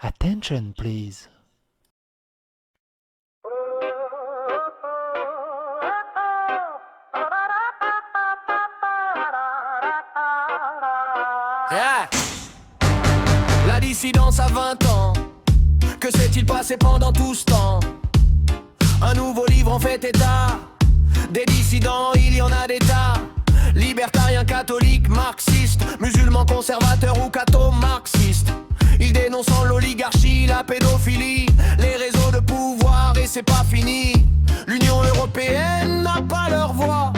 Attention, please. Yeah. La dissidence à 20 ans. Que s'est-il passé pendant tout ce temps? Un nouveau livre en fait état. Des dissidents, il y en a des tas. Libertariens, catholiques, marxistes, musulmans, conservateurs ou catho-marxistes. Ils dénoncent l'oligarchie, la pédophilie, les réseaux de pouvoir et c'est pas fini. L'Union européenne n'a pas leur voix,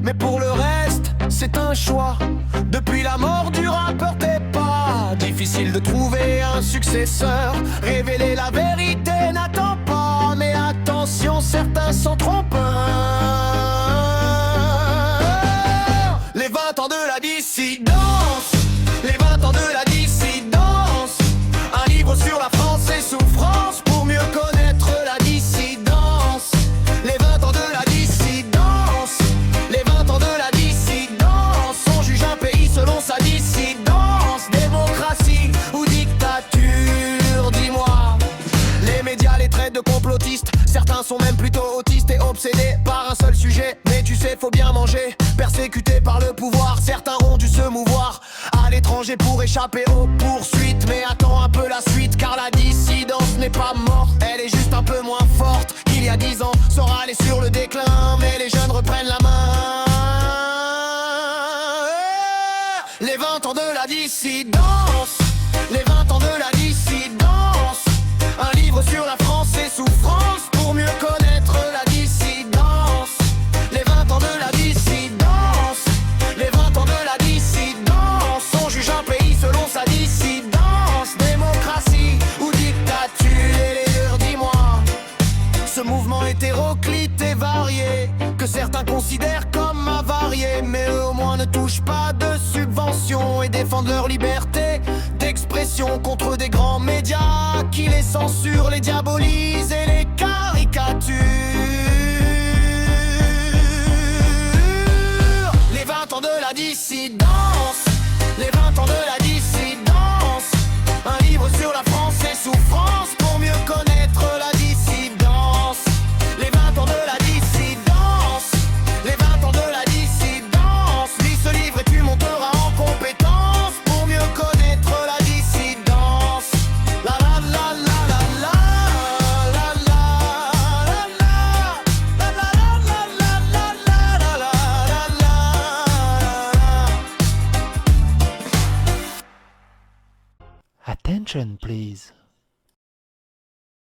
mais pour le reste, c'est un choix. Depuis la mort du rappeur Tepa, difficile de trouver un successeur. Révéler la vérité n'attend pas, mais attention, certains sont trompeurs. Les 20 ans de la dissidence, les 20 ans de la dissidence. Un livre sur la France et souffrance pour mieux connaître la dissidence. Les 20 ans de la dissidence, les 20 ans de la dissidence. On juge un pays selon sa dissidence. Démocratie ou dictature, dis-moi. Les médias les traitent de complotistes. Certains sont même plutôt autistes et obsédés par un seul sujet. Mais tu sais, faut bien manger. Persécutés par le pouvoir, certains ont dû se mouvoir à l'étranger pour échapper aux poursuites. Mais attends un peu la suite, car la dissidence n'est pas morte. Elle est juste un peu moins forte qu'il y a 10 ans. Sera aller sur le déclin, mais les jeunes reprennent la main. Les 20 ans de la dissidence, les 20 ans de la dissidence. Un livre sur la France et souffrance pour mieux connaître la dissidence. Les 20 ans de la dissidence, les 20 ans de la dissidence. On juge un pays selon sa dissidence. Démocratie ou dictature, les leaders, dis-moi. Ce mouvement hétéroclite et varié, que certains considèrent comme avarié, mais eux au moins ne touchent pas de subventions et défendent leur liberté d'expression contre des grands médias qui les censurent, les diabolisent et les caricaturent. Les 20 ans de la dissidence, les 20 ans de la dissidence. Un livre sur la France et souffrance pour mieux connaître la dissidence. Les 20 ans de la dissidence, les 20 ans de la dissidence. Lis ce livre et tu monteras en compétence pour mieux connaître la dissidence. La la la la la la la la la la la la la la la. Attention, please.